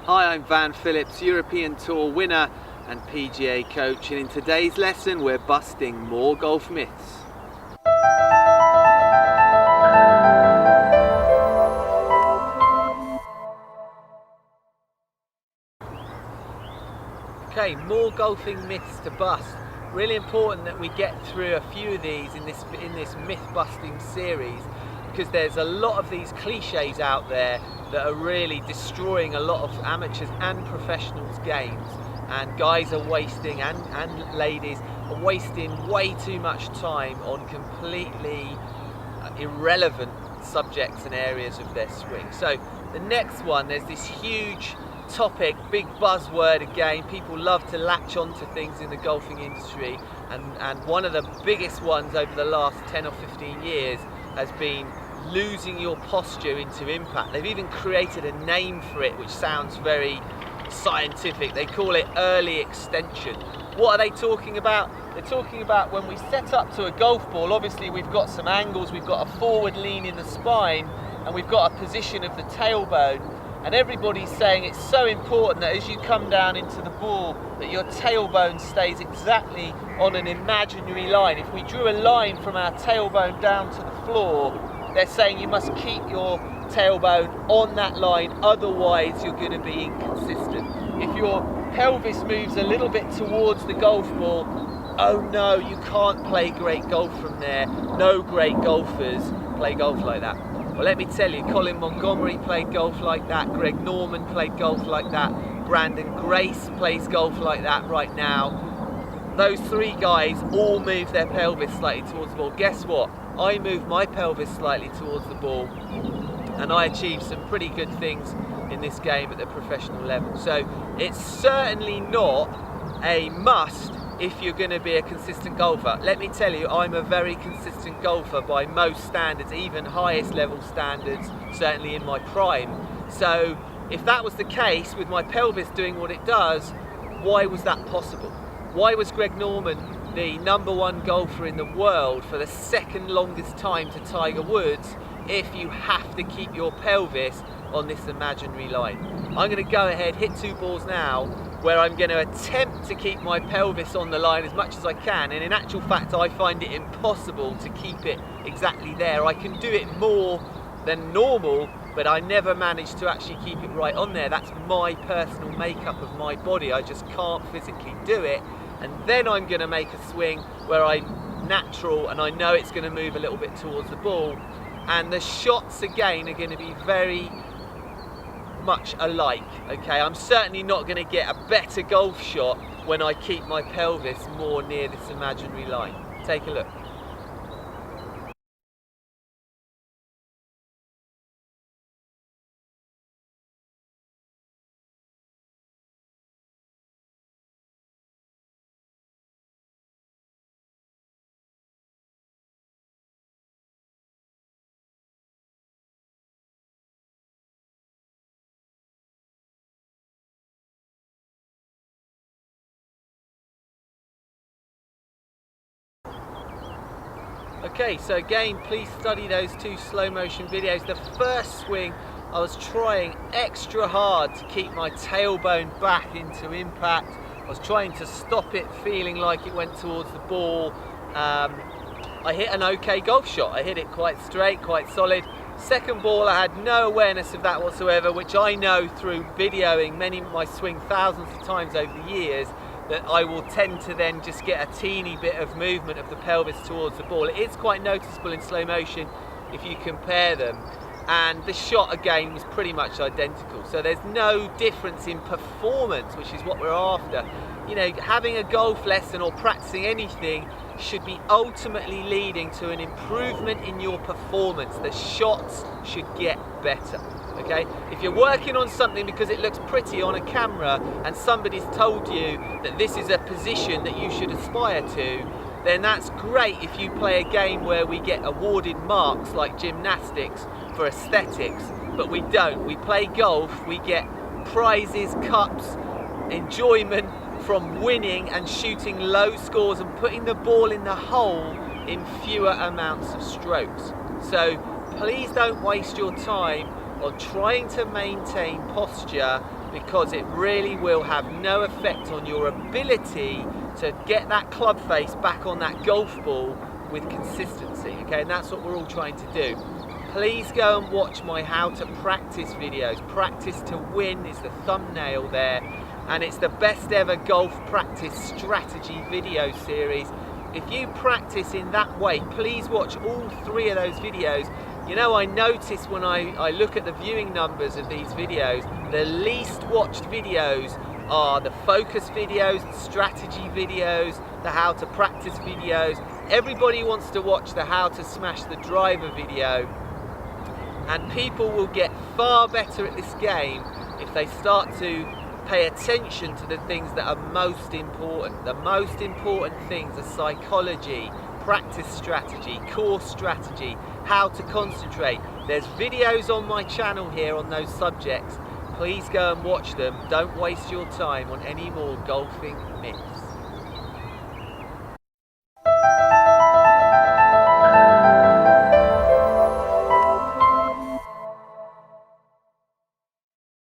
Hi, I'm Van Phillips, European Tour winner and PGA coach, and in today's lesson we're busting more golf myths. Okay, more golfing myths to bust. Really important that we get through a few of these in this myth busting series, because there's a lot of these cliches out there that are really destroying a lot of amateurs and professionals games, and guys are wasting and ladies are wasting way too much time on completely irrelevant subjects and areas of their swing. So the next one, there's this huge topic, big buzzword again. People love to latch onto things in the golfing industry, and one of the biggest ones over the last 10 or 15 years has been losing your posture into impact. They've even created a name for it which sounds very scientific. They call it early extension. What are they talking about? They're talking about when we set up to a golf ball, obviously we've got some angles, we've got a forward lean in the spine, and we've got a position of the tailbone. And everybody's saying it's so important that as you come down into the ball, that your tailbone stays exactly on an imaginary line. If we drew a line from our tailbone down to the floor, they're saying you must keep your tailbone on that line, otherwise you're going to be inconsistent. If your pelvis moves a little bit towards the golf ball, oh no, you can't play great golf from there. No great golfers play golf like that. Well, let me tell you, Colin Montgomerie played golf like that, Greg Norman played golf like that, Brandon Grace plays golf like that right now. Those three guys all move their pelvis slightly towards the ball. Guess what? I move my pelvis slightly towards the ball, and I achieve some pretty good things in this game at the professional level. So it's certainly not a must if you're going to be a consistent golfer. Let me tell you, I'm a very consistent golfer by most standards, even highest level standards, certainly in my prime. So if that was the case with my pelvis doing what it does, why was that possible? Why was Greg Norman the #1 golfer in the world for the second longest time to Tiger Woods if you have to keep your pelvis on this imaginary line? I'm going to go ahead, hit two balls now, where I'm going to attempt to keep my pelvis on the line as much as I can, and in actual fact I find it impossible to keep it exactly there. I can do it more than normal, but I never manage to actually keep it right on there. That's my personal makeup of my body. I just can't physically do it. And then I'm going to make a swing where I'm natural and I know it's going to move a little bit towards the ball, and the shots again are going to be very much alike. Okay, I'm certainly not going to get a better golf shot when I keep my pelvis more near this imaginary line. Take a look. Okay, so again, please study those two slow motion videos. The first swing, I was trying extra hard to keep my tailbone back into impact. I was trying to stop it feeling like it went towards the ball. I hit an okay golf shot. I hit it quite straight, quite solid. Second ball, I had no awareness of that whatsoever, which I know through videoing many of my swing thousands of times over the years, that I will tend to then just get a teeny bit of movement of the pelvis towards the ball. It is quite noticeable in slow motion if you compare them, and the shot again was pretty much identical. So there's no difference in performance, which is what we're after. You know, having a golf lesson or practicing anything should be ultimately leading to an improvement in your performance. The shots should get better. Okay, if you're working on something because it looks pretty on a camera and somebody's told you that this is a position that you should aspire to, then that's great if you play a game where we get awarded marks like gymnastics for aesthetics, but we don't. We play golf, we get prizes, cups, enjoyment from winning and shooting low scores and putting the ball in the hole in fewer amounts of strokes. So please don't waste your time on trying to maintain posture, because it really will have no effect on your ability to get that club face back on that golf ball with consistency, okay? And that's what we're all trying to do. Please go and watch my how to practice videos. Practice to win is the thumbnail there, and it's the best ever golf practice strategy video series. If you practice in that way, please watch all 3 of those videos. You know, I notice when I look at the viewing numbers of these videos, the least watched videos are the focus videos, the strategy videos, the how to practice videos. Everybody wants to watch the how to smash the driver video, and people will get far better at this game if they start to pay attention to the things that are most important. The most important things are psychology, practice strategy, core strategy, how to concentrate. There's videos on my channel here on those subjects. Please go and watch them. Don't waste your time on any more golfing myths.